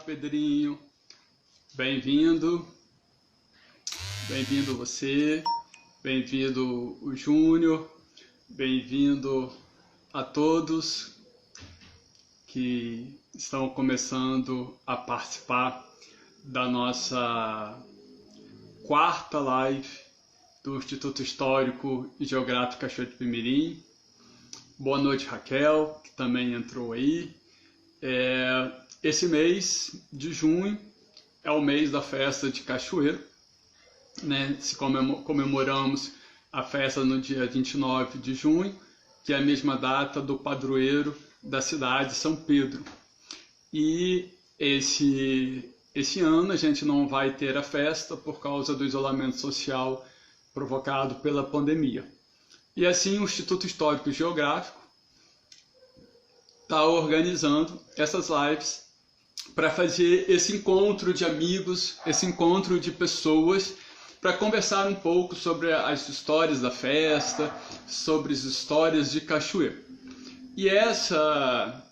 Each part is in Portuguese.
Pedrinho. Bem-vindo. Bem-vindo você. Bem-vindo o Júnior. Bem-vindo a todos que estão começando a participar da nossa quarta live do Instituto Histórico e Geográfico Cachoeiro de Itapemirim. Boa noite, Raquel, que também entrou aí. Esse mês de junho é o mês da festa de Cachoeiro, né? Comemoramos a festa no dia 29 de junho, que é a mesma data do padroeiro da cidade, São Pedro. E esse ano a gente não vai ter a festa por causa do isolamento social provocado pela pandemia. E assim o Instituto Histórico e Geográfico está organizando essas lives para fazer esse encontro de amigos, esse encontro de pessoas, para conversar um pouco sobre as histórias da festa, sobre as histórias de Cachoeiro. E essa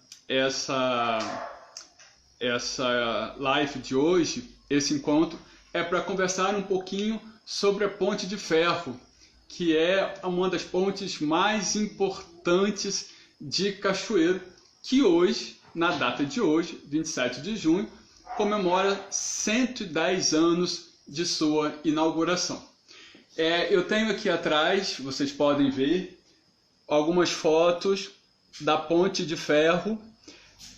live de hoje, esse encontro, é para conversar um pouquinho sobre a Ponte de Ferro, que é uma das pontes mais importantes de Cachoeiro, que hoje, na data de hoje, 27 de junho, comemora 110 anos de sua inauguração. Eu tenho aqui atrás, vocês podem ver, algumas fotos da Ponte de Ferro.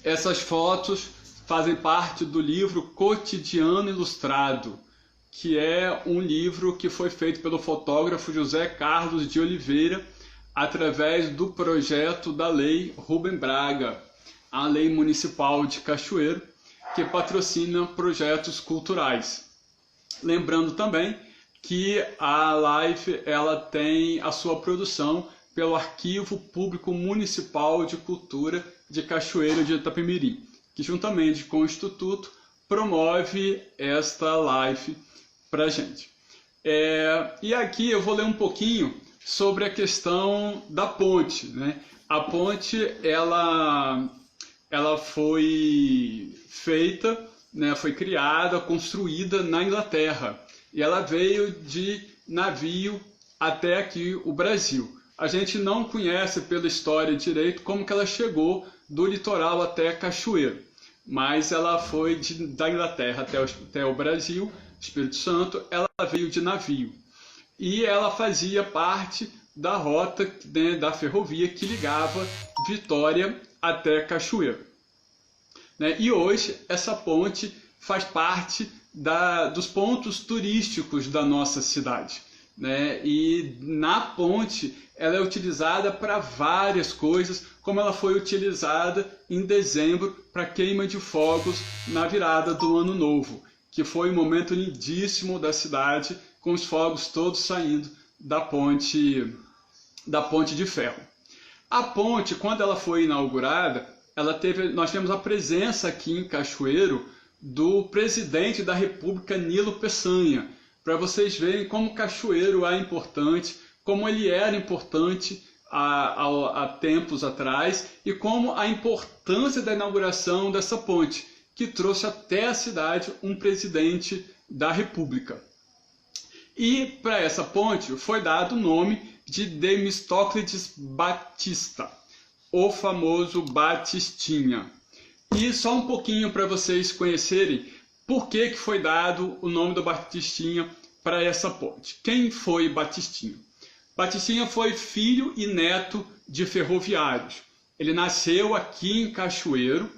Essas fotos fazem parte do livro Cotidiano Ilustrado, que é um livro que foi feito pelo fotógrafo José Carlos de Oliveira através do projeto da Lei Rubem Braga, a Lei Municipal de Cachoeiro, que patrocina projetos culturais. Lembrando também que a live ela tem a sua produção pelo Arquivo Público Municipal de Cultura de Cachoeiro de Itapemirim, que juntamente com o Instituto promove esta live para a gente. E aqui eu vou ler um pouquinho sobre a questão da ponte, né? A ponte ela foi feita, né, foi criada, construída na Inglaterra, e ela veio de navio até aqui o Brasil. A gente não conhece pela história direito como que ela chegou do litoral até Cachoeiro, mas ela foi da Inglaterra até o Brasil, Espírito Santo. Ela veio de navio e ela fazia parte da rota, né, da ferrovia que ligava Vitória até Cachoeiro, né? E hoje essa ponte faz parte dos pontos turísticos da nossa cidade, né? E na ponte ela é utilizada para várias coisas, como ela foi utilizada em dezembro para queima de fogos na virada do Ano Novo, que foi um momento lindíssimo da cidade, com os fogos todos saindo da ponte de ferro. A ponte, quando ela foi inaugurada, nós temos a presença aqui em Cachoeiro do presidente da República, Nilo Peçanha, para vocês verem como Cachoeiro é importante, como ele era importante há tempos atrás, e como a importância da inauguração dessa ponte, que trouxe até a cidade um presidente da República. E para essa ponte foi dado o nome de Themistoclides Batista, o famoso Batistinha. E só um pouquinho para vocês conhecerem por que foi dado o nome do Batistinha para essa ponte. Quem foi Batistinha? Batistinha foi filho e neto de ferroviários. Ele nasceu aqui em Cachoeiro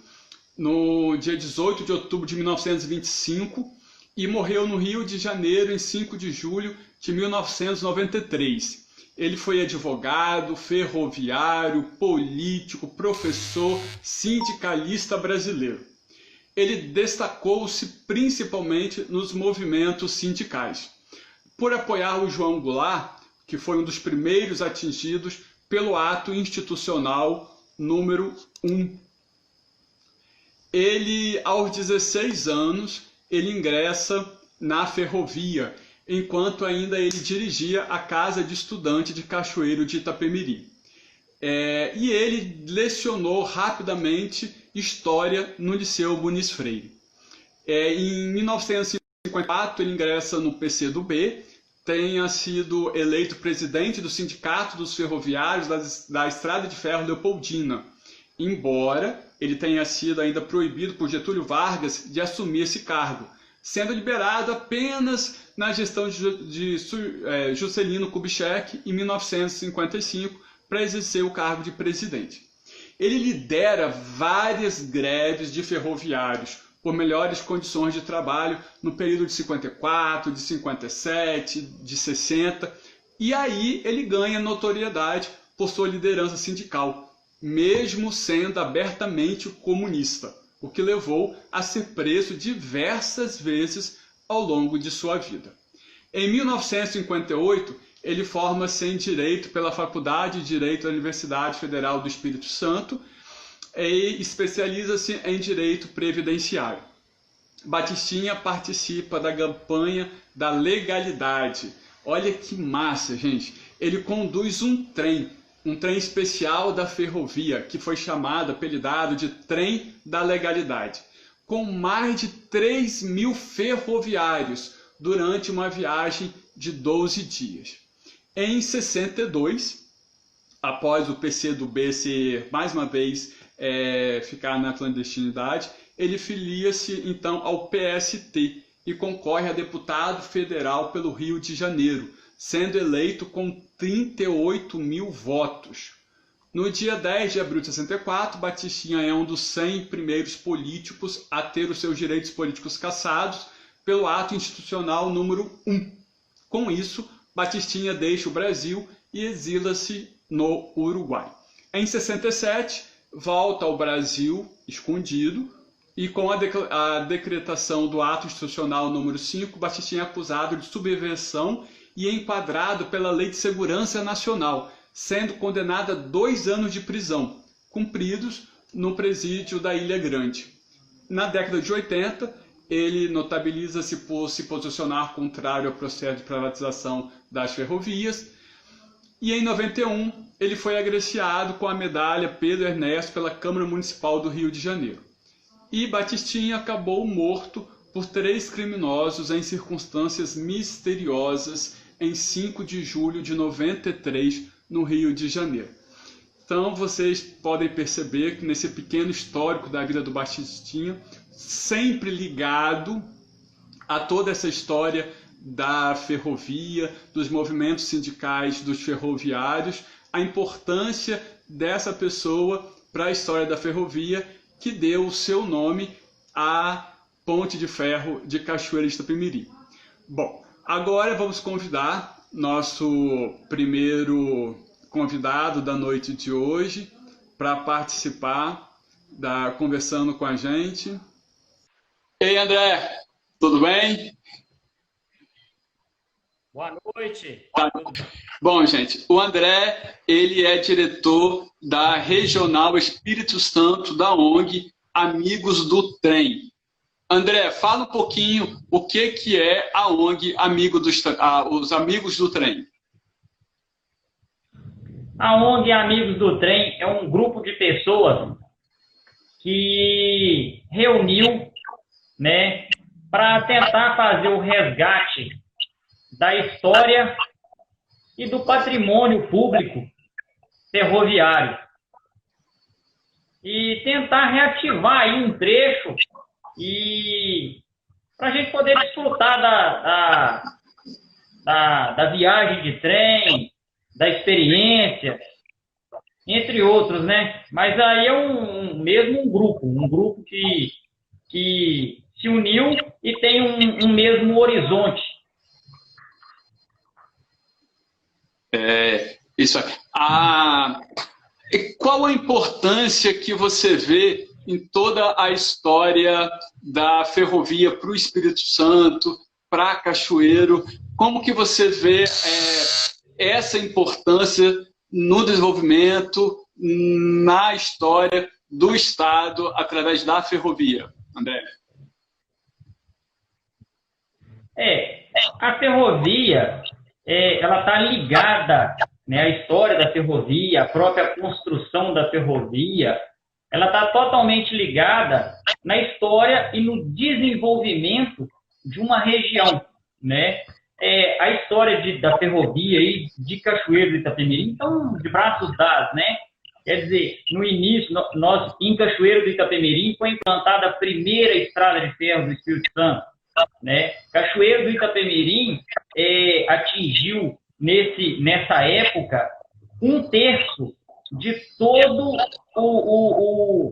no dia 18 de outubro de 1925 e morreu no Rio de Janeiro em 5 de julho de 1993. Ele foi advogado, ferroviário, político, professor, sindicalista brasileiro. Ele destacou-se principalmente nos movimentos sindicais, por apoiar o João Goulart, que foi um dos primeiros atingidos pelo ato institucional número 1. Ele, aos 16 anos, ele ingressa na ferrovia, enquanto ainda ele dirigia a Casa de Estudante de Cachoeiro de Itapemirim. E ele lecionou rapidamente História no Liceu Muniz Freire. Em 1954, ele ingressa no PCdoB, tenha sido eleito presidente do Sindicato dos Ferroviários da Estrada de Ferro Leopoldina, embora ele tenha sido ainda proibido por Getúlio Vargas de assumir esse cargo, sendo liberado apenas na gestão de Juscelino Kubitschek em 1955 para exercer o cargo de presidente. Ele lidera várias greves de ferroviários por melhores condições de trabalho no período de 54, de 57, de 60, e aí ele ganha notoriedade por sua liderança sindical, mesmo sendo abertamente comunista, o que levou a ser preso diversas vezes ao longo de sua vida. Em 1958, ele forma-se em Direito pela Faculdade de Direito da Universidade Federal do Espírito Santo e especializa-se em Direito Previdenciário. Batistinha participa da campanha da legalidade. Olha que massa, gente! Ele conduz um trem especial da ferrovia, que foi chamado, apelidado de Trem da Legalidade, com mais de 3.000 ferroviários durante uma viagem de 12 dias. Em 62, após o PCdoB ser, mais uma vez, ficar na clandestinidade, ele filia-se então ao PST e concorre a deputado federal pelo Rio de Janeiro, sendo eleito com 38.000 votos. No dia 10 de abril de 64, Batistinha é um dos 100 primeiros políticos a ter os seus direitos políticos cassados pelo ato institucional número 1. Com isso, Batistinha deixa o Brasil e exila-se no Uruguai. Em 67, volta ao Brasil escondido e com a decretação do ato institucional número 5, Batistinha é acusado de subversão e enquadrado pela Lei de Segurança Nacional, sendo condenado a 2 anos de prisão, cumpridos no presídio da Ilha Grande. Na década de 80, ele notabiliza-se por se posicionar contrário ao processo de privatização das ferrovias, e em 91 ele foi agraciado com a medalha Pedro Ernesto pela Câmara Municipal do Rio de Janeiro. E Batistinha acabou morto por 3 criminosos em circunstâncias misteriosas em 5 de julho de 93, no Rio de Janeiro. Então vocês podem perceber que nesse pequeno histórico da vida do Batistinha, sempre ligado a toda essa história da ferrovia, dos movimentos sindicais dos ferroviários, a importância dessa pessoa para a história da ferrovia, que deu o seu nome à Ponte de Ferro de Cachoeira de Itapemirim. Bom, agora vamos convidar nosso primeiro convidado da noite de hoje para participar conversando com a gente. Ei, André, tudo bem? Boa noite. Tá. Bom, gente, o André, ele é diretor da Regional Espírito Santo da ONG Amigos do Trem. André, fala um pouquinho o que é a ONG os Amigos do Trem. A ONG Amigos do Trem é um grupo de pessoas que reuniu, né, para tentar fazer o resgate da história e do patrimônio público ferroviário e tentar reativar aí um trecho e para a gente poder desfrutar da viagem de trem, da experiência, entre outros, né? Mas aí é um grupo que se uniu e tem um mesmo horizonte. Isso aqui. Qual a importância que você vê em toda a história da ferrovia para o Espírito Santo, para Cachoeiro? Como que você vê essa importância no desenvolvimento, na história do Estado através da ferrovia, André? A ferrovia, ela está ligada, né, à história da ferrovia, a própria construção da ferrovia, ela está totalmente ligada na história e no desenvolvimento de uma região, né? A história da ferrovia aí, de Cachoeiro do Itapemirim, então, de braços dados, né? Quer dizer, no início, nós, em Cachoeiro do Itapemirim, foi implantada a primeira estrada de ferro do Espírito Santo, né? Cachoeiro do Itapemirim atingiu, nessa época, 1/3 de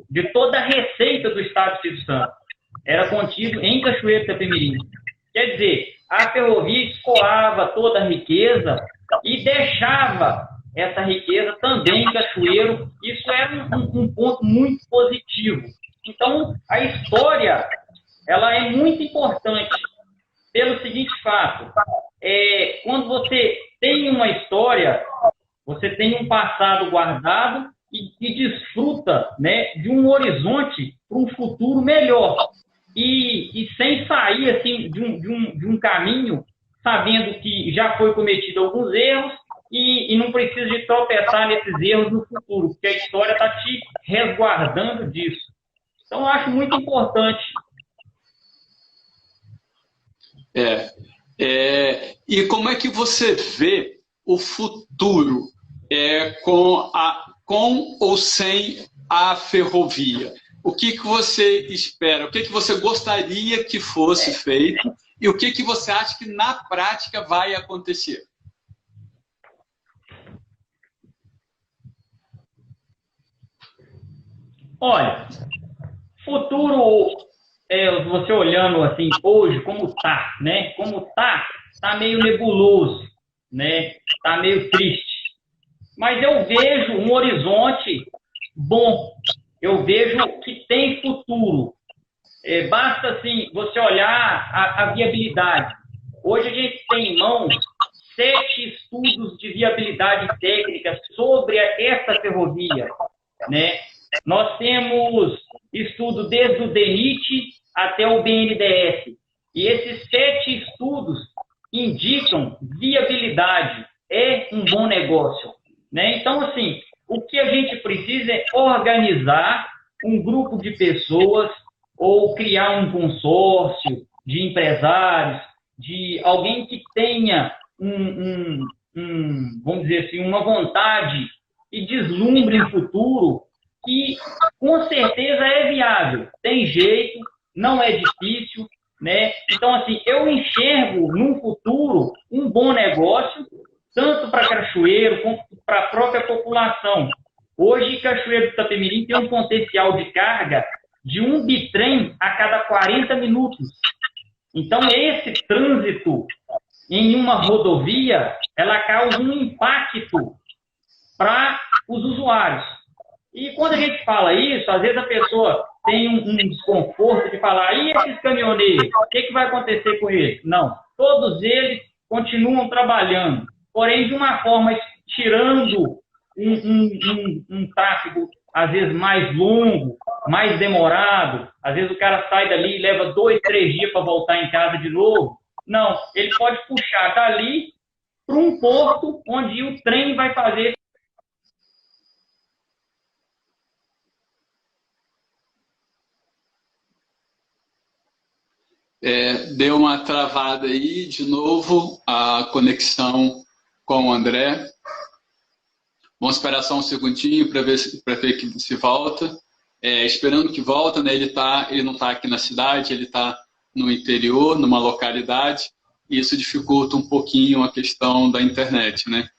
de toda a receita do Estado do Espírito Santo. Era contido em Cachoeiro do Itapemirim. Quer dizer, a ferrovia escoava toda a riqueza e deixava essa riqueza também em Cachoeiro. Isso era um ponto muito positivo. Então, a história, ela é muito importante pelo seguinte fato. Quando você tem uma história, você tem um passado guardado e desfruta, né, de um horizonte para um futuro melhor. E sem sair assim, de um caminho, sabendo que já foi cometido alguns erros e não precisa de tropeçar nesses erros no futuro, porque a história está te resguardando disso. Então, eu acho muito importante. E como é que você vê o futuro com ou sem a ferrovia? O que você espera? O que você gostaria que fosse feito? E o que você acha que na prática vai acontecer? Olha, futuro, você olhando assim hoje, como tá, né? Como tá meio nebuloso, né? Tá meio triste. Mas eu vejo um horizonte bom. Eu vejo que tem futuro. Basta, assim, você olhar a viabilidade. Hoje a gente tem em mãos 7 estudos de viabilidade técnica sobre essa ferrovia, né? Nós temos estudo desde o DENIT até o BNDES. E esses 7 estudos indicam viabilidade. É um bom negócio, né? Então, assim, o que a gente precisa é organizar um grupo de pessoas ou criar um consórcio de empresários, de alguém que tenha vamos dizer assim, uma vontade e deslumbre um futuro que com certeza é viável, tem jeito, não é difícil, né? Então, assim, eu enxergo no futuro um bom negócio, tanto para Cachoeiro como para a própria população. Hoje, Cachoeiro do Itapemirim tem um potencial de carga de 1 bitrem a cada 40 minutos. Então, esse trânsito em uma rodovia, ela causa um impacto para os usuários. E quando a gente fala isso, às vezes a pessoa tem um desconforto de falar, e esses caminhoneiros, o que vai acontecer com eles? Não, todos eles continuam trabalhando, porém de uma forma tirando um tráfego, às vezes, mais longo, mais demorado. Às vezes o cara sai dali e leva 2, 3 dias para voltar em casa de novo. Não, ele pode puxar dali para um porto onde o trem vai fazer. Deu uma travada aí, de novo, a conexão com o André. Vamos esperar só um segundinho para ver que se volta. Esperando que volta, né? Ele não está aqui na cidade, ele está no interior, numa localidade, e isso dificulta um pouquinho a questão da internet, né?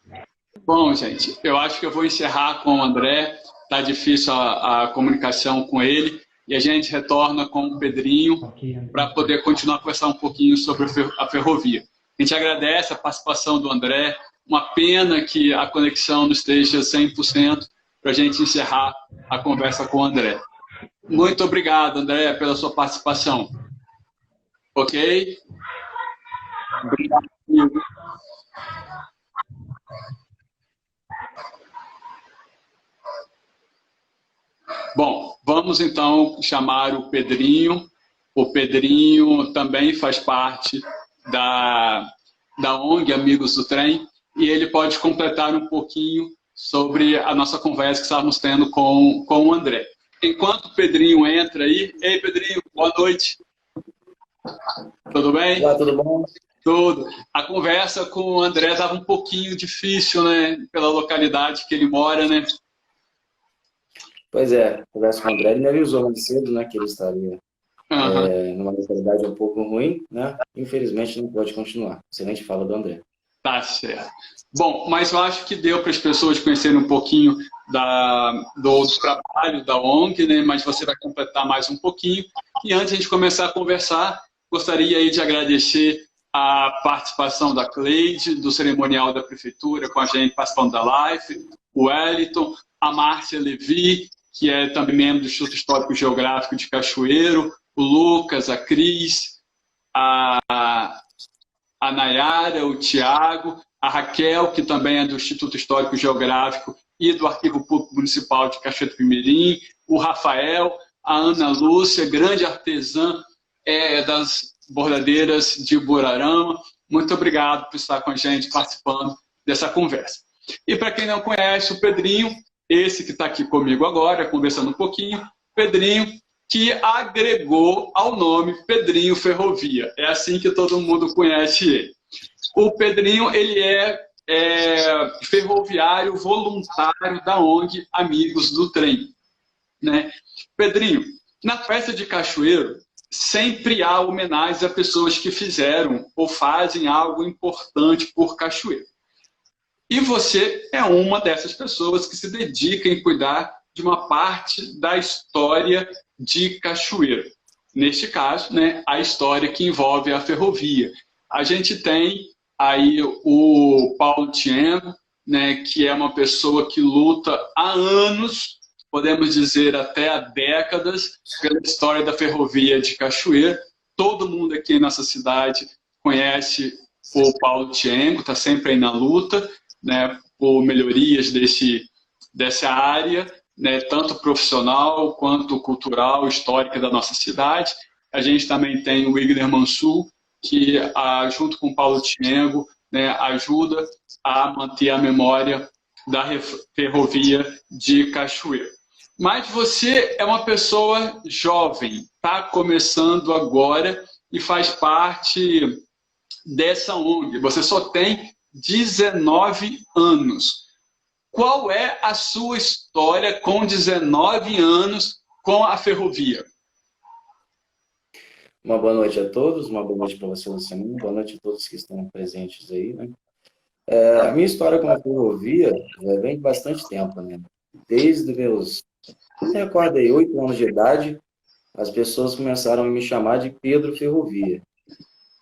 Bom, gente, eu acho que eu vou encerrar com o André. Está difícil a comunicação com ele, e a gente retorna com o Pedrinho para poder continuar a conversar um pouquinho sobre a ferrovia. A gente agradece a participação do André. Uma pena que a conexão não esteja 100% para a gente encerrar a conversa com o André. Muito obrigado, André, pela sua participação. Ok? Obrigado. Bom, vamos então chamar o Pedrinho. O Pedrinho também faz parte da ONG Amigos do Trem, e ele pode completar um pouquinho sobre a nossa conversa que estávamos tendo com o André. enquanto o Pedrinho entra aí... Ei, Pedrinho, boa noite. Tudo bem? Olá, tudo bom? Tudo. A conversa com o André estava um pouquinho difícil, né? Pela localidade que ele mora, né? Pois é, conversa com o André, ele me avisou mais cedo, né, que ele estaria Uhum. numa localidade um pouco ruim, né? Infelizmente não pode continuar. Excelente fala do André. Tá certo. Bom, mas eu acho que deu para as pessoas conhecerem um pouquinho do trabalho da ONG, né? Mas você vai completar mais um pouquinho. E antes de a gente começar a conversar, gostaria aí de agradecer a participação da Cleide, do cerimonial da Prefeitura, com a gente participando da live, o Wellington, a Márcia Levi, que é também membro do Instituto Histórico e Geográfico de Cachoeiro, o Lucas, a Cris, a Nayara, o Tiago, a Raquel, que também é do Instituto Histórico e Geográfico e do Arquivo Público Municipal de Cachoeiro do Pimirim, o Rafael, a Ana Lúcia, grande artesã das bordadeiras de Borarama. Muito obrigado por estar com a gente participando dessa conversa. E para quem não conhece o Pedrinho, esse que está aqui comigo agora, conversando um pouquinho, Pedrinho, que agregou ao nome Pedrinho Ferrovia. É assim que todo mundo conhece ele. O Pedrinho, ele é ferroviário voluntário da ONG Amigos do Trem, né? Pedrinho, na festa de Cachoeiro, sempre há homenagens a pessoas que fizeram ou fazem algo importante por Cachoeiro. E você é uma dessas pessoas que se dedica em cuidar de uma parte da história de Cachoeiro. Neste caso, né, a história que envolve a ferrovia. A gente tem aí o Paulo Tiengo, né, que é uma pessoa que luta há anos, podemos dizer até há décadas, pela história da ferrovia de Cachoeiro. Todo mundo aqui nessa cidade conhece o Paulo Tiengo, está sempre aí na luta, né, por melhorias dessa área, né, tanto profissional quanto cultural, histórica da nossa cidade. A gente também tem o Igner Mansur, que, junto com o Paulo Tiengo, né, ajuda a manter a memória da ferrovia de Cachoeiro. Mas você é uma pessoa jovem, está começando agora e faz parte dessa ONG. Você só tem 19 anos. Qual é a sua história com 19 anos com a ferrovia? Uma boa noite a todos, uma boa noite para você, Luciano, boa noite a todos que estão presentes aí, né? A minha história com a ferrovia já vem de bastante tempo, né? Desde meus, eu me recordo aí, 8 anos de idade, as pessoas começaram a me chamar de Pedro Ferrovia.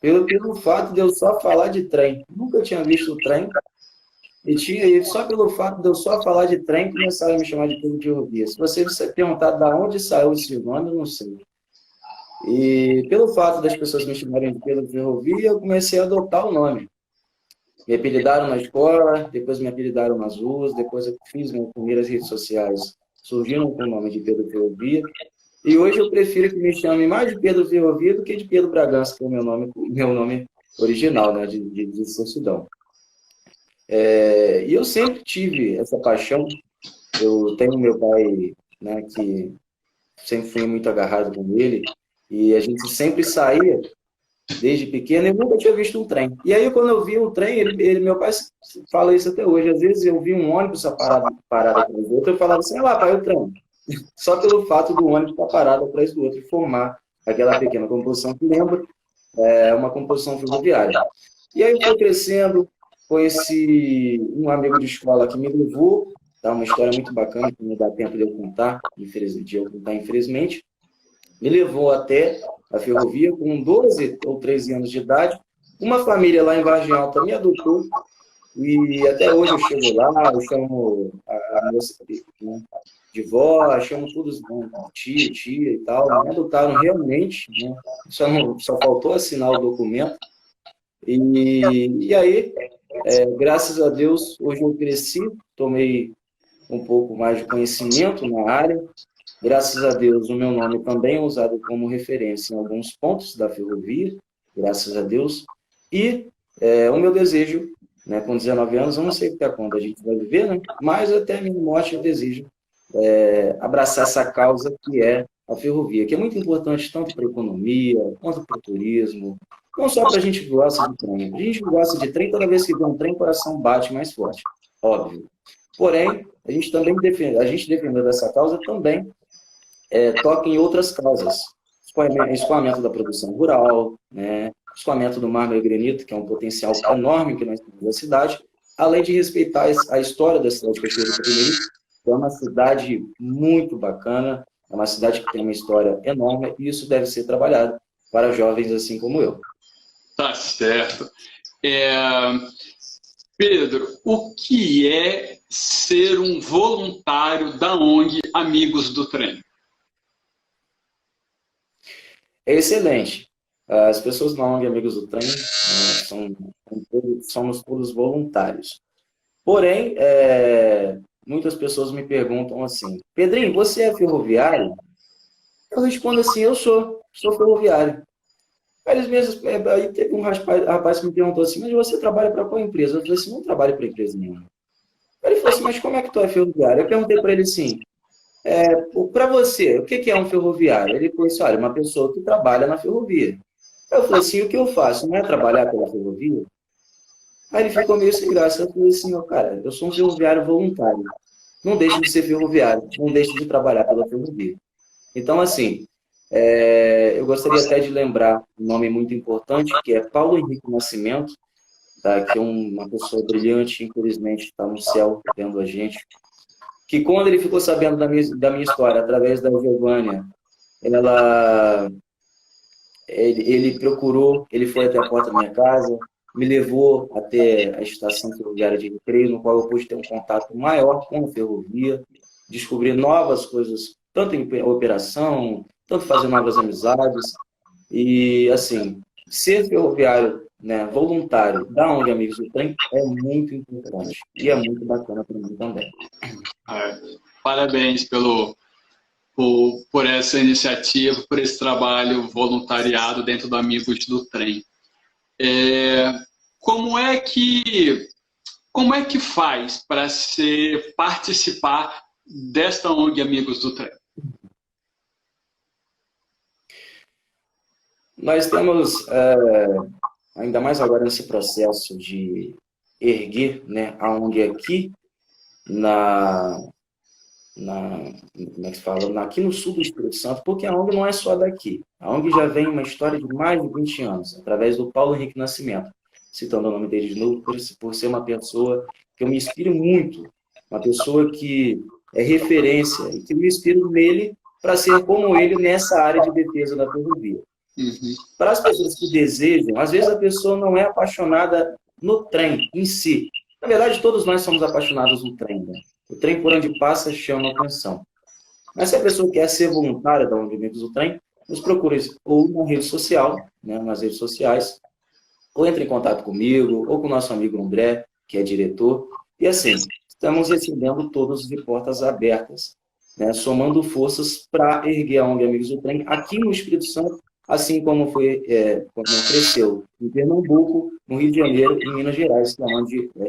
Pelo fato de eu só falar de trem. Nunca tinha visto o trem. E só pelo fato de eu só falar de trem, começaram a me chamar de Pedro Ferrovia. Se você perguntar de onde saiu esse nome, eu não sei. E pelo fato das pessoas me chamarem de Pedro Ferrovia, eu comecei a adotar o nome. Me apelidaram na escola, depois me apelidaram nas ruas, depois eu fiz minhas primeiras redes sociais, surgiram com o nome de Pedro Ferrovia. E hoje eu prefiro que me chamem mais de Pedro Ferrovia do que de Pedro Bragança, que é o meu nome original, né, de certidão. E eu sempre tive essa paixão. Eu tenho meu pai, né, que sempre fui muito agarrado com ele, e a gente sempre saía, desde pequeno, eu nunca tinha visto um trem. E aí, quando eu vi um trem, meu pai fala isso até hoje, às vezes eu vi um ônibus parado atrás do outro, eu falava assim, lá, pai, o trem. Só pelo fato do ônibus estar parado atrás do outro e formar aquela pequena composição que lembra uma composição ferroviária. E aí eu fui crescendo, conheci um amigo de escola que me levou, tá? Uma história muito bacana, que não dá tempo de eu contar, infelizmente. Me levou até a ferrovia com 12 ou 13 anos de idade. Uma família lá em Vargem Alta me adotou, e até hoje eu chego lá, eu chamo a moça, né, de vó, chamo todos, né, tia e tal. Me adotaram realmente, né? Só faltou assinar o documento. E aí, graças a Deus, hoje eu cresci, tomei um pouco mais de conhecimento na área. Graças a Deus, o meu nome também é usado como referência em alguns pontos da ferrovia, graças a Deus. E o meu desejo, né, com 19 anos, eu não sei até quando a gente vai viver, né, mas até a minha morte eu desejo abraçar essa causa que é a ferrovia, que é muito importante tanto para a economia, quanto para o turismo, não só para a gente que gosta de trem. A gente que gosta de trem, toda vez que vê um trem, o coração bate mais forte, óbvio. Porém, a gente também defendendo essa causa também toca em outras causas. Escoamento da produção rural, né? Escoamento do mármore e granito, que é um potencial enorme que nós temos na cidade, além de respeitar a história da cidade de Cachoeiro do Iperuí, que é uma cidade muito bacana, é uma cidade que tem uma história enorme, e isso deve ser trabalhado para jovens assim como eu. Tá certo. Pedro, o que é ser um voluntário da ONG Amigos do Trem? É excelente. As pessoas da ONG Amigos do Trem somos todos voluntários. Porém, muitas pessoas me perguntam assim, Pedrinho, você é ferroviário? Eu respondo assim, eu sou ferroviário. Aí teve um rapaz que me perguntou assim, mas você trabalha para qual empresa? Eu falei assim, não trabalho para empresa nenhuma. Ele falou assim, mas como é que tu é ferroviário? Eu perguntei para ele assim, para você, o que é um ferroviário? Ele falou assim, olha, uma pessoa que trabalha na ferrovia. Eu falei assim, o que eu faço? Não é trabalhar pela ferrovia? Aí ele ficou meio sem graça. Eu falei assim, cara, eu sou um ferroviário voluntário. Não deixe de ser ferroviário, não deixe de trabalhar pela ferrovia. Então, assim, eu gostaria até de lembrar um nome muito importante, que é Paulo Henrique Nascimento, tá? Que é uma pessoa brilhante, infelizmente está no céu vendo a gente, que quando ele ficou sabendo da minha história, através da Giovânia, ele procurou, ele foi até a porta da minha casa, me levou até a estação ferroviária de Recreio, no qual eu pude ter um contato maior com a ferrovia, descobrir novas coisas, tanto em operação, tanto fazer novas amizades. E, assim, ser ferroviário, né, voluntário da ONG Amigos do Trem é muito importante. E é muito bacana para mim também. Parabéns por essa iniciativa, por esse trabalho voluntariado dentro do Amigos do Trem. Como é que faz para participar desta ONG Amigos do Trem? Nós temos, ainda mais agora nesse processo de erguer, né, a ONG aqui como é que se fala? Aqui no sul do Espírito Santo, porque a ONG não é só daqui. A ONG já vem uma história de mais de 20 anos, através do Paulo Henrique Nascimento, citando o nome dele de novo, por ser uma pessoa que eu me inspiro muito, uma pessoa que é referência, e que eu me inspiro nele para ser como ele nessa área de defesa da ferrovia. Uhum. Para as pessoas que desejam, às vezes a pessoa não é apaixonada no trem em si. Na verdade, todos nós somos apaixonados no trem, né? O trem por onde passa chama atenção. Mas se a pessoa quer ser voluntária da ONG Amigos do Trem, nos procure ou na rede social, né, nas redes sociais, ou entre em contato comigo, ou com o nosso amigo André, que é diretor. E assim, estamos recebendo todos de portas abertas, né, somando forças para erguer a ONG Amigos do Trem aqui no Espírito Santo, assim como como cresceu em Pernambuco, no Rio de Janeiro e em Minas Gerais,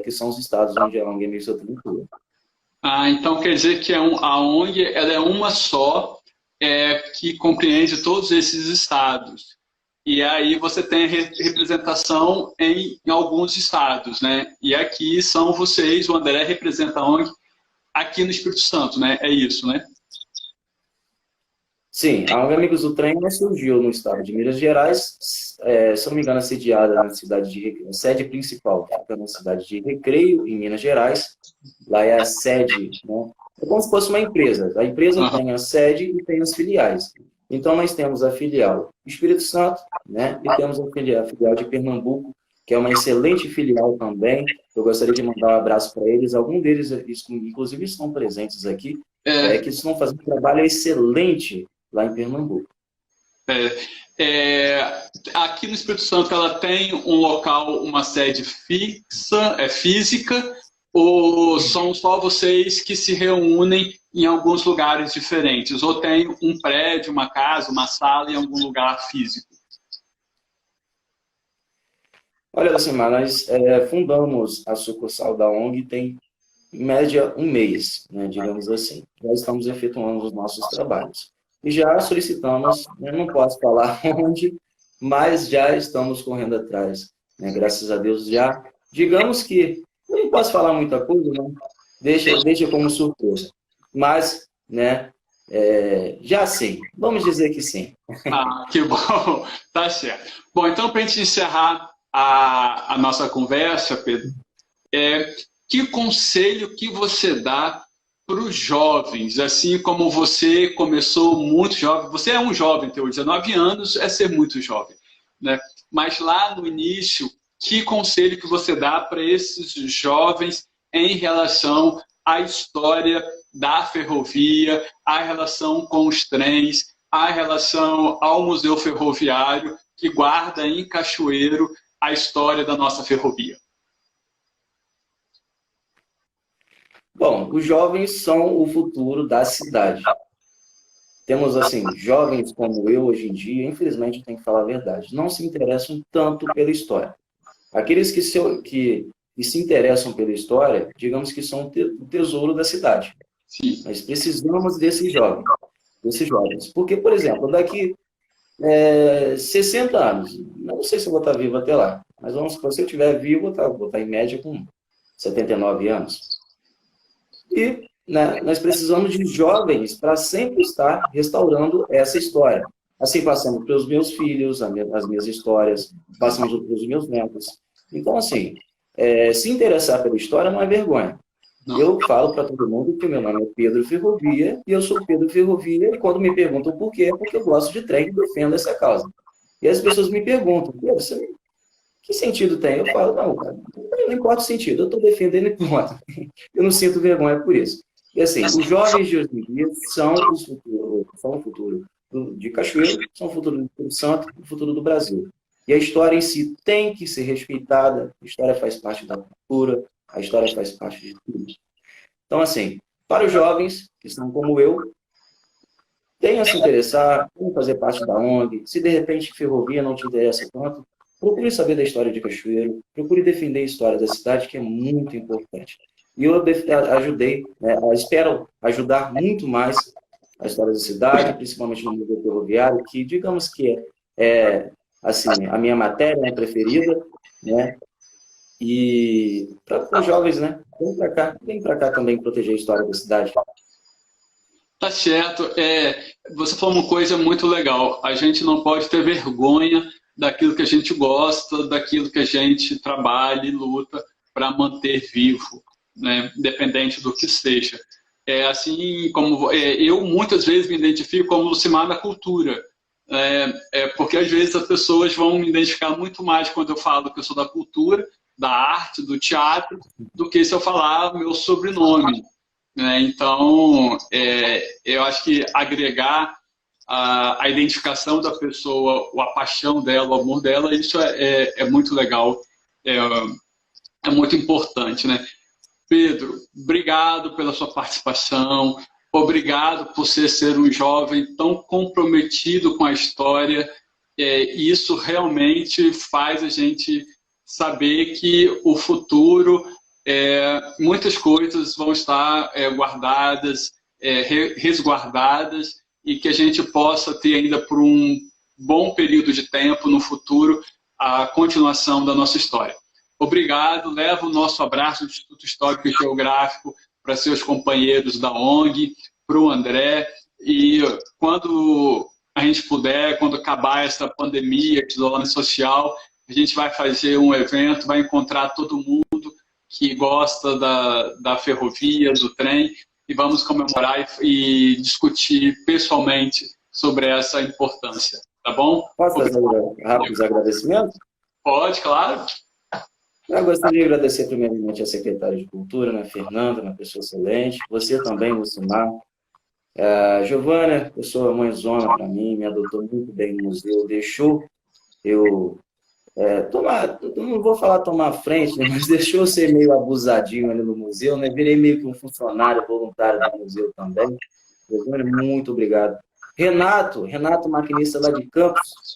que são os estados onde a ONG Amigos do Trem atua. Então quer dizer que a ONG ela é uma só, que compreende todos esses estados. E aí você tem representação em alguns estados, né? E aqui são vocês, o André representa a ONG aqui no Espírito Santo, né? É isso, né? Sim, a ONG Amigos do Trem surgiu no estado de Minas Gerais, se não me engano, sediada na cidade de sede principal, fica na cidade de Recreio, em Minas Gerais. Lá é a sede, né? É como se fosse uma empresa. A empresa tem a sede e tem as filiais. Então, nós temos a filial Espírito Santo, né? E temos a filial de Pernambuco, que é uma excelente filial também. Eu gostaria de mandar um abraço para eles. Alguns deles, inclusive, estão presentes aqui, que estão fazendo um trabalho excelente lá em Pernambuco. Aqui no Espírito Santo ela tem um local, uma sede física, ou são só vocês que se reúnem em alguns lugares diferentes? Ou tem um prédio, uma casa, uma sala em algum lugar físico? Olha, Lucimar, nós fundamos a sucursal da ONG tem em média, um mês, né, digamos assim. Já estamos efetuando os nossos trabalhos. E já solicitamos, né, não posso falar onde, mas já estamos correndo atrás, né, graças a Deus já. Digamos que, eu não posso falar muita coisa, né, deixa como surpresa. Mas, né, já sim, vamos dizer que sim. Ah, que bom, tá certo. Bom, então, para a gente encerrar a nossa conversa, Pedro, que conselho que você dá para os jovens, assim como você começou muito jovem, você é um jovem, tem 19 anos, é ser muito jovem, né? Mas lá no início, que conselho que você dá para esses jovens em relação à história da ferrovia, à relação com os trens, à relação ao Museu Ferroviário, que guarda em Cachoeiro a história da nossa ferrovia? Bom, os jovens são o futuro da cidade. Temos, assim, jovens como eu hoje em dia, infelizmente, eu tenho que falar a verdade, não se interessam tanto pela história. Aqueles que se interessam pela história, digamos que são o tesouro da cidade. Sim. Nós precisamos desses jovens. Porque, por exemplo, daqui 60 anos, não sei se eu vou estar vivo até lá, mas vamos supor, se eu estiver vivo, vou estar em média com 79 anos. E, né, nós precisamos de jovens para sempre estar restaurando essa história. Assim passamos para os meus filhos, as minhas histórias, passamos para os meus netos. Então, assim, se interessar pela história não é vergonha. Não. Eu falo para todo mundo que meu nome é Pedro Ferrovia, e eu sou Pedro Ferrovia, e quando me perguntam por quê, é porque eu gosto de trem e defendo essa causa. E as pessoas me perguntam, Pedro, que sentido tem? Eu falo, não, cara, não importa o sentido, eu estou defendendo e pronto. Eu não sinto vergonha por isso. E assim, os jovens de hoje em dia são o futuro de Cachoeiro, são o futuro do Espírito Santo, o futuro do Brasil. E a história em si tem que ser respeitada, a história faz parte da cultura, a história faz parte de tudo. Então, assim, para os jovens que são como eu, tenham a se interessar, tenham fazer parte da ONG, se de repente ferrovia não te interessa tanto, procure saber da história de Cachoeiro, procure defender a história da cidade, que é muito importante. E eu ajudei, né, espero ajudar muito mais a história da cidade, principalmente no Museu Ferroviário, que digamos que assim, a minha matéria preferida, né? E para os jovens, né? Vem para cá também proteger a história da cidade. Tá certo. Você falou uma coisa muito legal. A gente não pode ter vergonha daquilo que a gente gosta, daquilo que a gente trabalha e luta para manter vivo, né? Independente do que seja. Assim como eu muitas vezes me identifico como Lucimar da cultura. Porque às vezes as pessoas vão me identificar muito mais quando eu falo que eu sou da cultura, da arte, do teatro, do que se eu falar meu sobrenome. Então, eu acho que agregar a identificação da pessoa, a paixão dela, o amor dela, isso é muito legal, é muito importante, né? Pedro, obrigado pela sua participação, obrigado por você ser um jovem tão comprometido com a história. Isso realmente faz a gente saber que o futuro, muitas coisas vão estar guardadas, resguardadas, e que a gente possa ter ainda por um bom período de tempo no futuro a continuação da nossa história. Obrigado, levo o nosso abraço do Instituto Histórico e Geográfico para seus companheiros da ONG, para o André, e quando a gente puder, quando acabar essa pandemia de isolamento social, a gente vai fazer um evento, vai encontrar todo mundo que gosta da ferrovia, do trem, e vamos comemorar e discutir pessoalmente sobre essa importância, tá bom? Posso fazer rápidos agradecimentos? Pode, claro. Eu gostaria de agradecer primeiramente a secretária de Cultura, né, Fernanda, uma pessoa excelente. Você também, Lucimar. Giovana, pessoa mãezona para mim, me adotou muito bem no museu, deixou eu não vou falar tomar frente, né, mas deixou eu ser meio abusadinho ali no museu, né, virei meio que um funcionário voluntário do museu também. Giovana, muito obrigado. Renato, maquinista lá de Campos,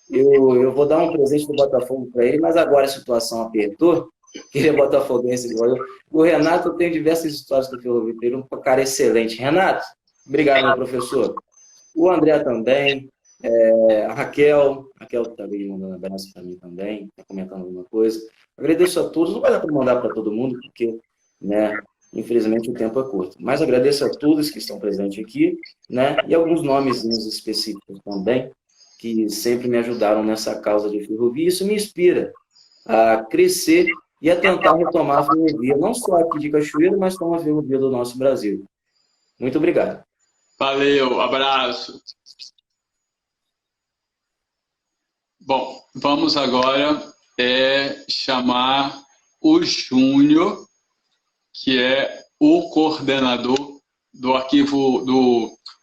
eu vou dar um presente do Botafogo para ele, mas agora a situação apertou, Ele é botafoguense igual eu. O Renato, eu tenho diversas histórias com o Ferrovia. Ele é um cara excelente. Renato, obrigado, meu professor. O André também. A Raquel está ali mandando um abraço para mim também, está comentando alguma coisa. Agradeço a todos. Não vai dar para mandar para todo mundo, porque, né, infelizmente o tempo é curto. Mas agradeço a todos que estão presentes aqui, né, e alguns nomes específicos também, que sempre me ajudaram nessa causa de ferrovia. Isso me inspira a crescer e a tentar retomar a ferrovia, não só aqui de Cachoeiro, mas como a ferrovia do nosso Brasil. Muito obrigado. Valeu, abraço. Bom, vamos agora chamar o Júnior, que é o coordenador do arquivo,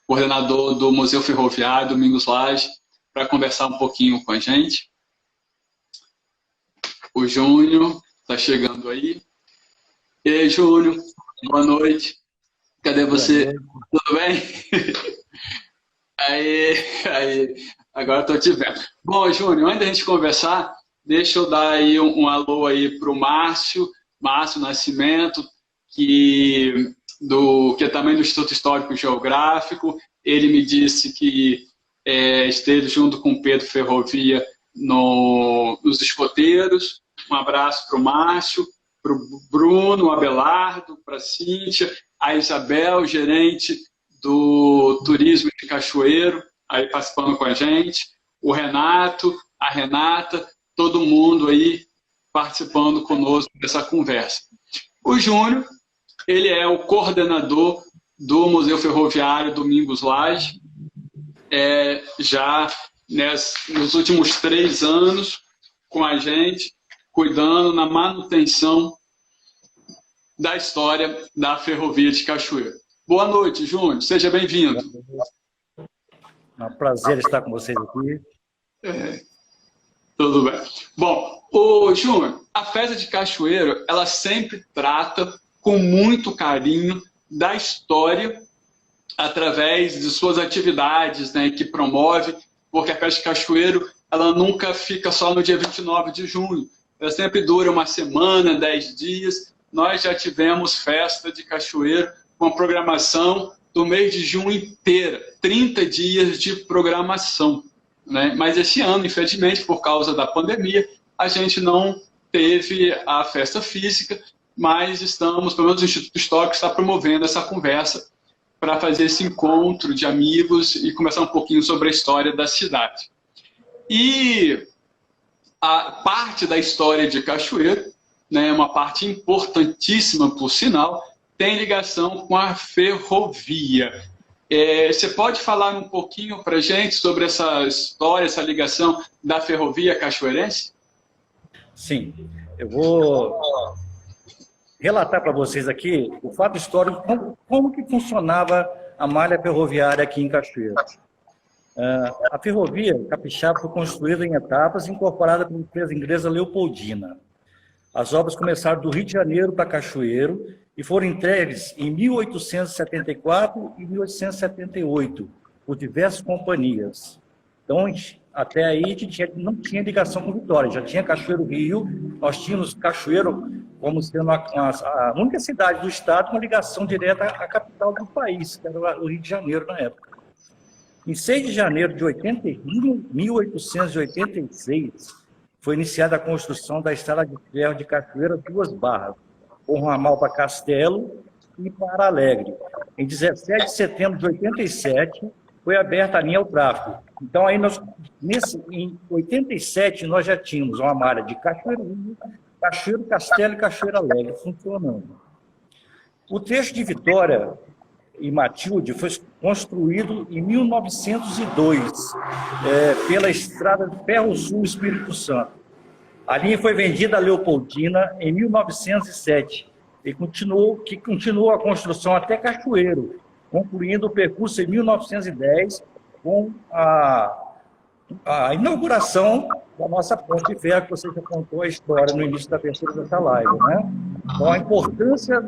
coordenador do Museu Ferroviário Domingos Lage, para conversar um pouquinho com a gente. O Júnior está chegando aí. E aí, Júnior, boa noite. Cadê você? Tudo bem? Aí, agora estou te vendo. Bom, Júnior, antes da gente conversar, deixa eu dar aí um alô aí para o Márcio Nascimento, que é também do Instituto Histórico e Geográfico. Ele me disse que esteve junto com o Pedro Ferrovia nos escoteiros. Um abraço para o Márcio, para o Bruno, Abelardo, para a Cíntia, a Isabel, gerente do Turismo de Cachoeiro, aí participando com a gente, o Renato, a Renata, todo mundo aí participando conosco dessa conversa. O Júnior, ele é o coordenador do Museu Ferroviário Domingos Lage, já nos últimos 3 anos com a gente, cuidando na manutenção da história da Ferrovia de Cachoeiro. Boa noite, Júnior. Seja bem-vindo. É um prazer estar com vocês aqui. Tudo bem. Bom, Júnior, a Festa de Cachoeiro, ela sempre trata com muito carinho da história através de suas atividades, né, que promove, porque a Festa de Cachoeiro, ela nunca fica só no dia 29 de junho. Ela sempre dura uma semana, 10 dias. Nós já tivemos Festa de Cachoeiro com a programação do mês de junho inteira, 30 dias de programação, né? Mas esse ano, infelizmente, por causa da pandemia, a gente não teve a festa física, mas estamos, pelo menos o Instituto Histórico está promovendo essa conversa para fazer esse encontro de amigos e conversar um pouquinho sobre a história da cidade. E a parte da história de Cachoeiro, né, uma parte importantíssima, por sinal, tem ligação com a ferrovia. Você pode falar um pouquinho para a gente sobre essa história, essa ligação da ferrovia cachoeirense? Sim, eu vou relatar para vocês aqui o fato histórico, como que funcionava a malha ferroviária aqui em Cachoeiro. A ferrovia capixaba foi construída em etapas e incorporada pela empresa inglesa Leopoldina. As obras começaram do Rio de Janeiro para Cachoeiro e foram entregues em 1874 e 1878 por diversas companhias. Então, até aí, a gente não tinha ligação com Vitória, já tinha Cachoeiro Rio, nós tínhamos Cachoeiro como sendo a única cidade do estado com ligação direta à capital do país, que era o Rio de Janeiro na época. Em 6 de janeiro de 1886, foi iniciada a construção da Estrada de Ferro de Cachoeira Duas Barras, com ramal para Castelo e para Alegre. Em 17 de setembro de 87, foi aberta a linha ao tráfego. Então, aí em 87, nós já tínhamos uma malha de Cachoeiro, Cachoeiro, Castelo e Cachoeira Alegre funcionando. O trecho de Vitória e Matilde foi construído em 1902 pela Estrada de Ferro Sul Espírito Santo. A linha foi vendida a Leopoldina em 1907 e continuou a construção até Cachoeiro, concluindo o percurso em 1910 com a inauguração da nossa ponte de ferro, que você já contou a história no início da abertura dessa live, né? Então, a importância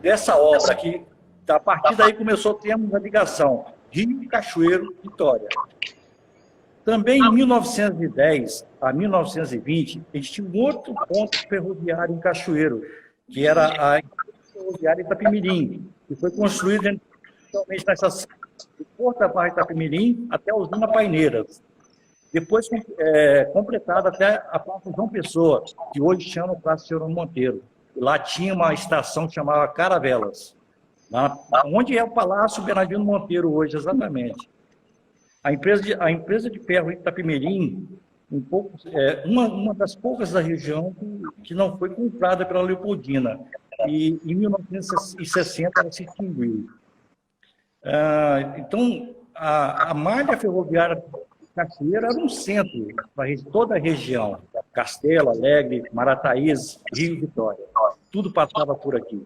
dessa obra aqui, a partir daí começou a ter uma ligação Rio, Cachoeiro, Vitória. Também em 1910 a 1920, a gente tinha um outro ponto ferroviário em Cachoeiro, que era a ferroviária Itapemirim, que foi construída inicialmente na estação de Porta Barra Itapemirim até a usina Paineiras. Depois completada até a Praça João Pessoa, que hoje chama Praça Jerônimo Monteiro. E lá tinha uma estação que chamava Caravelas, lá onde é o Palácio Bernardino Monteiro hoje, exatamente. A empresa de ferro Itapemirim, uma das poucas da região que não foi comprada pela Leopoldina. E em 1960 ela se extinguiu. Então, a malha ferroviária de Cachoeira era um centro para toda a região. Castelo, Alegre, Marataízes, Rio, Vitória. Tudo passava por aqui.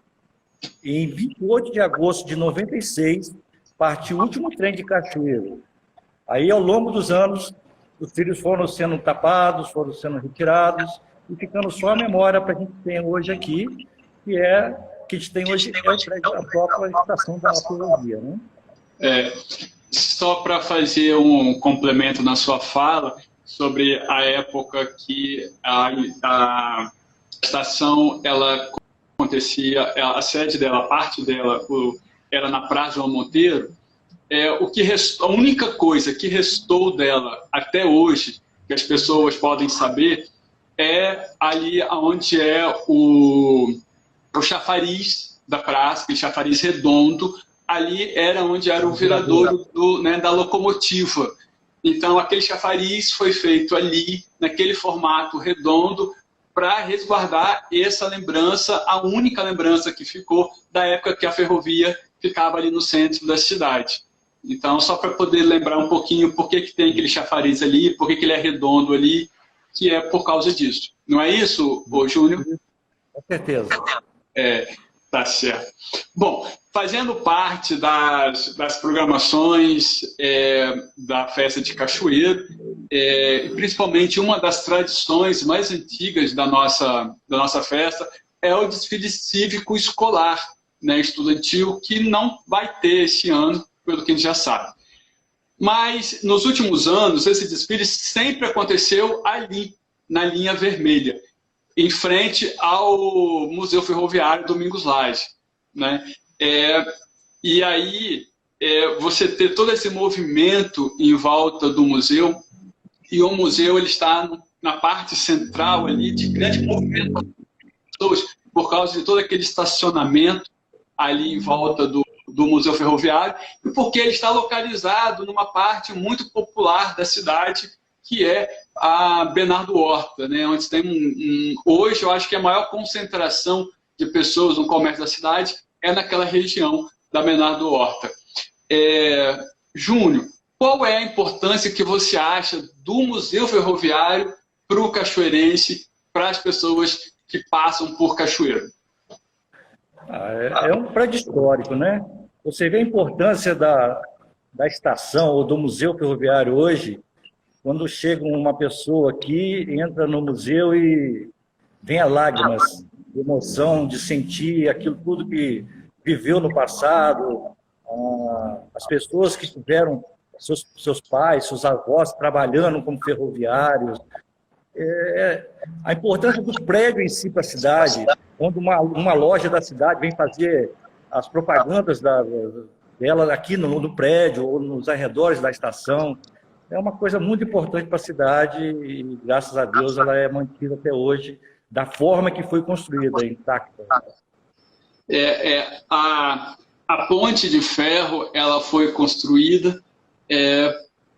E em 28 de agosto de 96, partiu o último trem de Cachoeiro. Aí, ao longo dos anos, os trilhos foram sendo tapados, foram sendo retirados, e ficando só a memória para a gente ter hoje aqui, que a gente tem hoje a própria estação da ferrovia, né? Só para fazer um complemento na sua fala sobre a época que a estação ela acontecia, a sede dela, a parte dela era na Praça João Monteiro. A única coisa que restou dela até hoje, que as pessoas podem saber, é ali onde é o chafariz da praça, aquele chafariz redondo. Ali era onde era o viradouro da locomotiva. Então, aquele chafariz foi feito ali, naquele formato redondo, para resguardar essa lembrança, a única lembrança que ficou da época que a ferrovia ficava ali no centro da cidade. Então, só para poder lembrar um pouquinho por que tem aquele chafariz ali, por que ele é redondo ali, que é por causa disso. Não é isso, Júnior? Com certeza. Tá certo. Bom, fazendo parte das programações da festa de Cachoeiro, principalmente uma das tradições mais antigas da nossa festa é o desfile cívico escolar, né, estudantil, que não vai ter esse ano, pelo que a gente já sabe. Mas, nos últimos anos, esse desfile sempre aconteceu ali, na linha vermelha, em frente ao Museu Ferroviário Domingos Lage, né? E aí, você ter todo esse movimento em volta do museu, e o museu ele está na parte central ali, de grande movimento de pessoas, por causa de todo aquele estacionamento ali em volta do Museu Ferroviário, e porque ele está localizado numa parte muito popular da cidade, que é a Bernardo Horta, né? Onde tem hoje eu acho que a maior concentração de pessoas no comércio da cidade é naquela região da Bernardo Horta. Júnior, qual é a importância que você acha do Museu Ferroviário para o cachoeirense, para as pessoas que passam por Cachoeiro? É um prédio histórico, né? Você vê a importância da estação ou do Museu Ferroviário hoje, quando chega uma pessoa aqui, entra no museu e vem a lágrimas de emoção, de sentir aquilo tudo que viveu no passado, as pessoas que tiveram seus pais, seus avós trabalhando como ferroviários, a importância do prédio em si para a cidade, quando uma loja da cidade vem fazer as propagandas dela aqui no prédio ou nos arredores da estação, é uma coisa muito importante para a cidade e, graças a Deus, ela é mantida até hoje da forma que foi construída, intacta. A ponte de ferro ela foi construída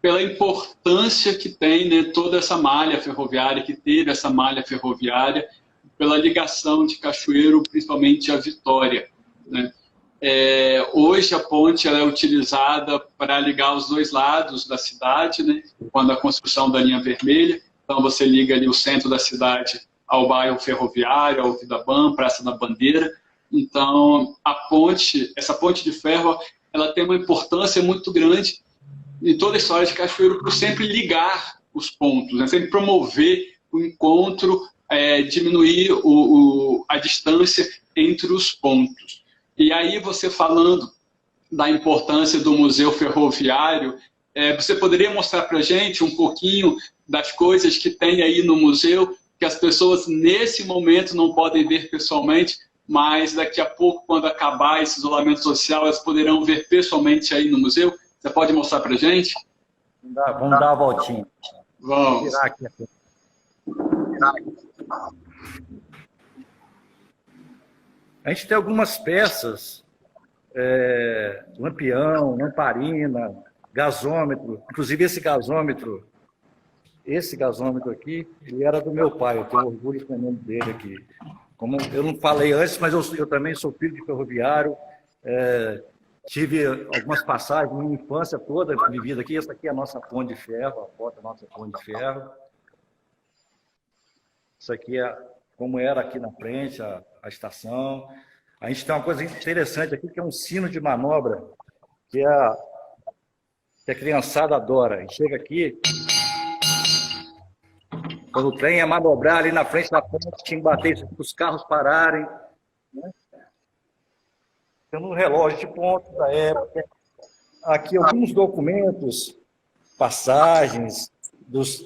pela importância que tem, né, toda essa malha ferroviária, que teve essa malha ferroviária, pela ligação de Cachoeiro, principalmente a Vitória, né? Hoje a ponte ela é utilizada para ligar os dois lados da cidade, né? Quando a construção da linha vermelha, então você liga ali o centro da cidade ao bairro Ferroviário, ao Vidabam, Praça da Bandeira. Então essa ponte de ferro, ela tem uma importância muito grande em toda a história de Cachoeiro, por sempre ligar os pontos, né? Sempre promover o encontro, diminuir a distância entre os pontos. E aí você falando da importância do Museu Ferroviário, Você poderia mostrar para a gente um pouquinho das coisas que tem aí no museu, que as pessoas nesse momento não podem ver pessoalmente, mas daqui a pouco, quando acabar esse isolamento social, elas poderão ver pessoalmente aí no museu? Você pode mostrar para a gente? Vamos dar uma voltinha. Vamos. Vou tirar aqui. A gente tem algumas peças, lampião, lamparina, gasômetro. Inclusive esse gasômetro aqui, ele era do meu pai, eu tenho orgulho também dele aqui. Como eu não falei antes, mas eu também sou filho de ferroviário, tive algumas passagens, minha infância toda vivida aqui. Essa aqui é a nossa ponte de ferro, a foto da nossa ponte de ferro. Isso aqui é como era aqui na frente, a estação. A gente tem uma coisa interessante aqui, que é um sino de manobra, que a criançada adora. A gente chega aqui, quando o trem ia manobrar ali na frente da ponte, tinha que bater para os carros pararem, né? Tendo um relógio de ponto da época. Aqui alguns documentos, passagens das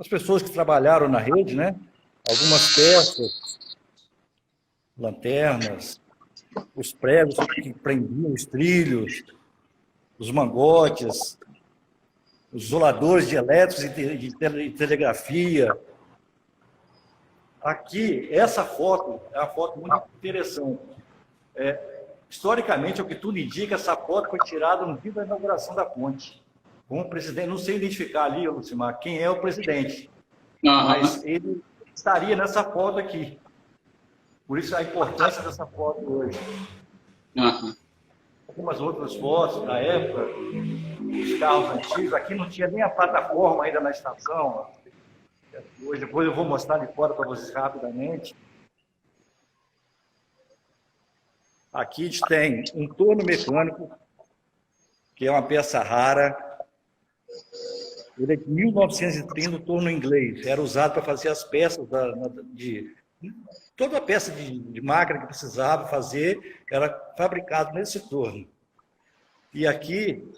pessoas que trabalharam na rede, né? Algumas peças, lanternas, os pregos que prendiam os trilhos, os mangotes, os isoladores de elétricos e de telegrafia. Aqui, essa foto é uma foto muito interessante. Historicamente, o que tudo indica, essa foto foi tirada no dia da inauguração da ponte. Com o presidente, não sei identificar ali, Lucimar, quem é o presidente, mas ele estaria nessa foto aqui. Por isso a importância dessa foto hoje. Algumas outras fotos da época, os carros antigos. Aqui não tinha nem a plataforma ainda na estação. Hoje, depois eu vou mostrar de fora para vocês rapidamente. Aqui a gente tem um torno mecânico, que é uma peça rara. Ele é de 1930, o torno inglês. Era usado para fazer as peças toda a peça de máquina que precisava fazer era fabricado nesse torno. E aqui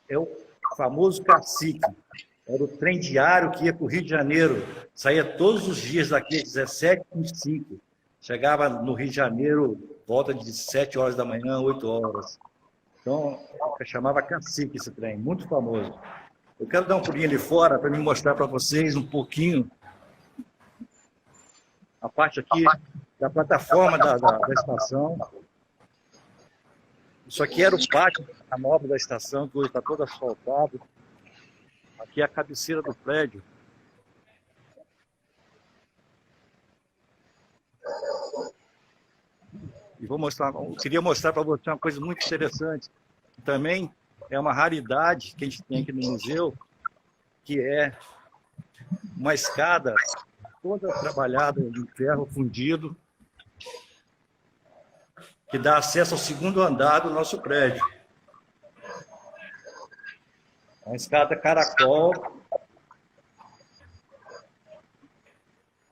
é o famoso cacique. Era o trem diário que ia para o Rio de Janeiro. Saía todos os dias daqui, 17h05. Chegava no Rio de Janeiro, volta de 7 horas da manhã, 8 horas. Então, chamava cacique esse trem, muito famoso. Eu quero dar um pulinho ali fora para me mostrar para vocês um pouquinho a parte aqui da plataforma da estação. Isso aqui era o pátio da nova da estação, que hoje está todo asfaltado. Aqui é a cabeceira do prédio. E queria mostrar para você uma coisa muito interessante. Também é uma raridade que a gente tem aqui no museu, que é uma escada toda trabalhada de ferro fundido, que dá acesso ao segundo andar do nosso prédio. A escada caracol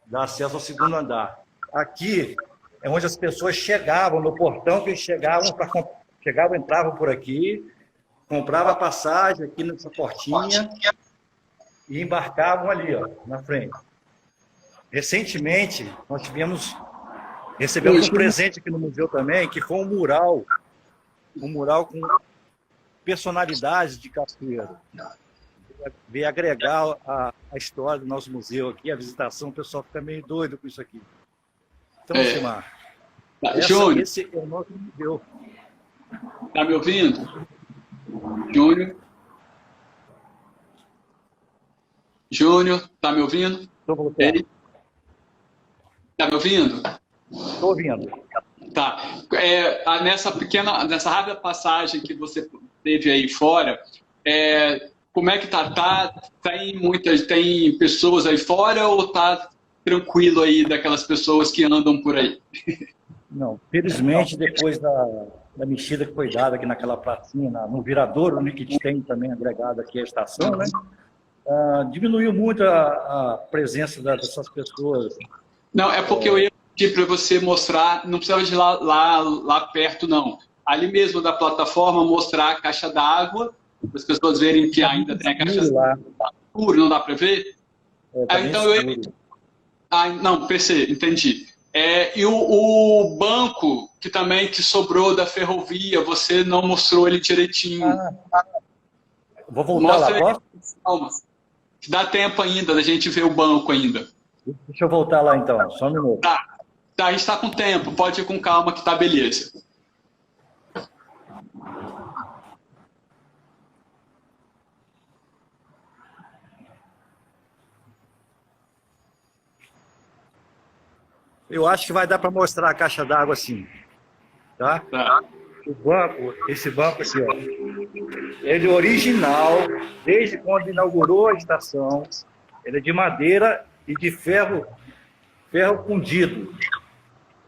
dá acesso ao segundo andar. Aqui é onde as pessoas chegavam, no portão que eles entravam por aqui, compravam a passagem aqui nessa portinha e embarcavam ali, ó, na frente. Recentemente, nós recebemos um presente aqui no museu também, que foi um mural com personalidades de capoeira. Veio agregar a história do nosso museu aqui, a visitação, o pessoal fica meio doido com isso aqui. Então, Simar, esse é o nosso museu. Está me ouvindo? Júnior? Júnior, está me ouvindo? Está me ouvindo? Estou ouvindo. Tá. Nessa rápida passagem que você teve aí fora, como é que tá? Tem pessoas aí fora ou tá tranquilo aí daquelas pessoas que andam por aí? Não, felizmente, depois da mexida que foi dada aqui naquela pracinha, no viradouro, né, que tem também agregado aqui a estação, né? Diminuiu muito a presença dessas pessoas. Não, é porque eu ia pedir para você mostrar, não precisava de ir lá perto, não. ali mesmo da plataforma, mostrar a caixa d'água, para as pessoas verem que ainda tem a caixa d'água. Não dá para ver? Então não, PC, entendi. E o banco que sobrou da ferrovia, você não mostrou ele direitinho. Vou voltar lá, posso? Calma. Dá tempo ainda da gente ver o banco ainda. Deixa eu voltar lá então, só um minuto. Tá, a gente está com tempo, pode ir com calma que tá beleza. Eu acho que vai dar para mostrar a caixa d'água assim, tá? O banco, esse banco aqui, ó, ele é original, desde quando inaugurou a estação, ele é de madeira e de ferro fundido.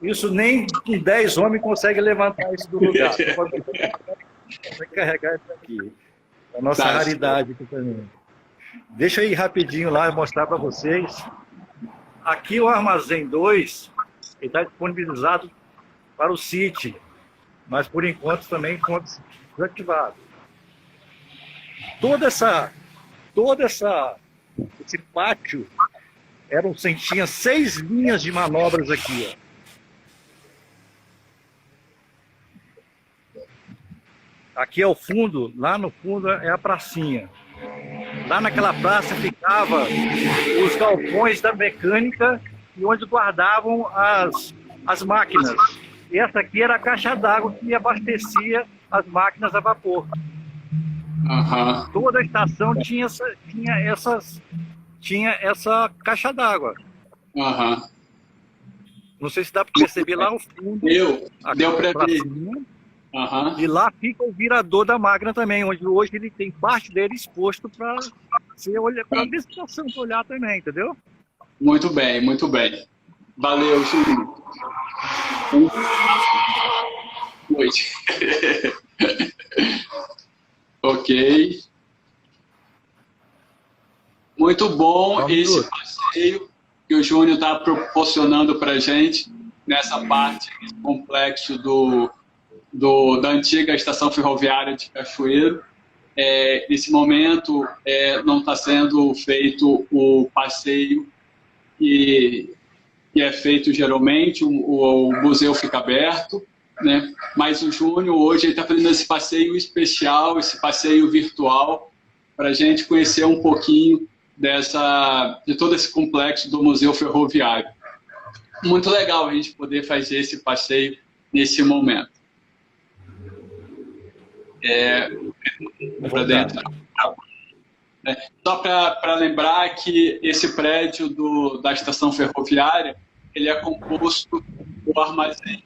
Isso nem com 10 homens consegue levantar isso do lugar. Você pode carregar isso aqui. É a nossa raridade aqui também. Deixa eu ir rapidinho lá e mostrar para vocês. Aqui o Armazém 2 está disponibilizado para o City, mas por enquanto também encontra-se desativado. Esse pátio tinha 6 linhas de manobras aqui, ó. Aqui é o fundo, lá no fundo é a pracinha. Lá naquela praça ficava os galpões da mecânica e onde guardavam as máquinas. E essa aqui era a caixa d'água que abastecia as máquinas a vapor. Toda a estação tinha essa caixa d'água. Não sei se dá para perceber lá o fundo. Deu para ver. E lá fica o virador da máquina também, onde hoje ele tem parte dele exposto para você olhar, para a visitação para olhar também, entendeu? Muito bem, muito bem. Valeu, Júlio. Noite. Ok. Muito bom esse passeio que o Júnior está proporcionando para a gente nessa parte, nesse complexo da antiga estação ferroviária de Cachoeiro. Nesse momento não está sendo feito o passeio que é feito geralmente, o museu fica aberto, né? Mas o Júnior hoje está fazendo esse passeio especial, esse passeio virtual, para a gente conhecer um pouquinho de todo esse complexo do Museu Ferroviário. Muito legal a gente poder fazer esse passeio nesse momento. Para dentro. Só para lembrar que esse prédio da estação ferroviária, ele é composto do Armazém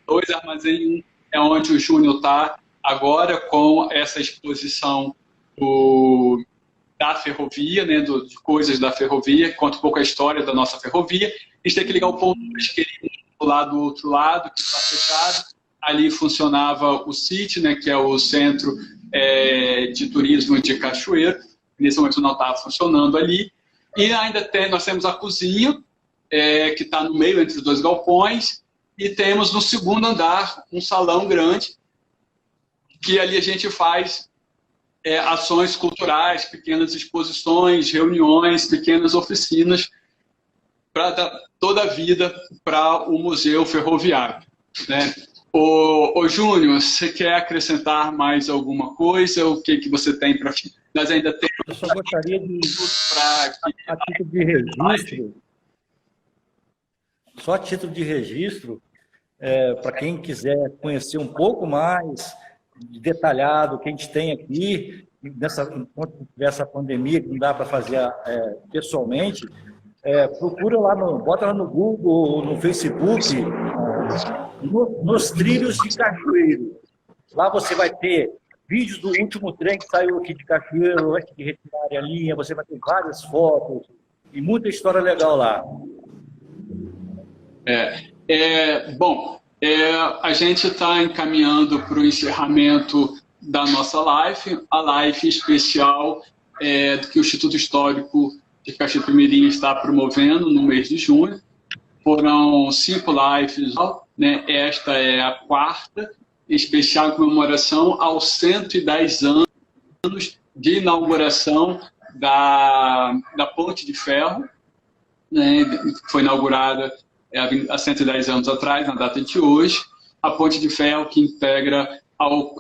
2, Armazém 1, é onde o Júnior está agora com essa exposição da ferrovia, né, de coisas da ferrovia, conta um pouco a história da nossa ferrovia. A gente tem aquele galpão lá do outro lado, que está fechado. Ali funcionava o CIT, né, que é o Centro de Turismo de Cachoeiro. Nesse momento não estava funcionando ali. E ainda nós temos a cozinha, que está no meio entre os dois galpões, e temos no segundo andar um salão grande, que ali a gente faz ações culturais, pequenas exposições, reuniões, pequenas oficinas, para dar toda a vida para o Museu Ferroviário, né? Ô Júnior, você quer acrescentar mais alguma coisa? O que você tem para... Nós ainda temos... Eu só gostaria de... A título de registro... Só a título de registro, para quem quiser conhecer um pouco mais detalhado o que a gente tem aqui, enquanto tiver essa pandemia, que não dá para fazer pessoalmente, procura lá, bota lá no Google ou no Facebook, nos trilhos de Cachoeiro. Lá você vai ter vídeos do último trem que saiu aqui de Cachoeiro, antes de retirarem a linha, você vai ter várias fotos e muita história legal lá. Bom, a gente está encaminhando para o encerramento da nossa live, a live especial que o Instituto Histórico de Cachoeiro Mirim está promovendo no mês de junho. Foram 5 lives, né? Esta é a 4ª, especial em comemoração aos 110 anos de inauguração da Ponte de Ferro, né, que foi inaugurada há 110 anos atrás, na data de hoje. A Ponte de Ferro que integra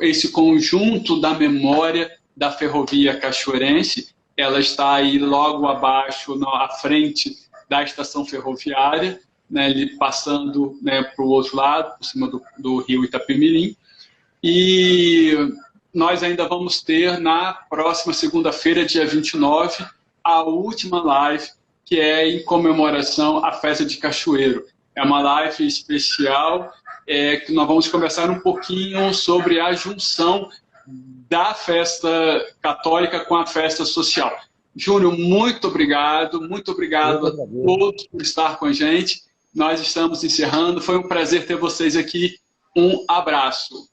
esse conjunto da memória da ferrovia cachoeirense. Ela está aí logo abaixo, à frente da estação ferroviária, né, ali passando, né, para o outro lado, por cima do rio Itapemirim. E nós ainda vamos ter, na próxima segunda-feira, dia 29, a última live, que é em comemoração à Festa de Cachoeiro. É uma live especial, que nós vamos conversar um pouquinho sobre a junção da festa católica com a festa social. Júnior, muito obrigado a todos por estar com a gente. Nós estamos encerrando, foi um prazer ter vocês aqui. Um abraço.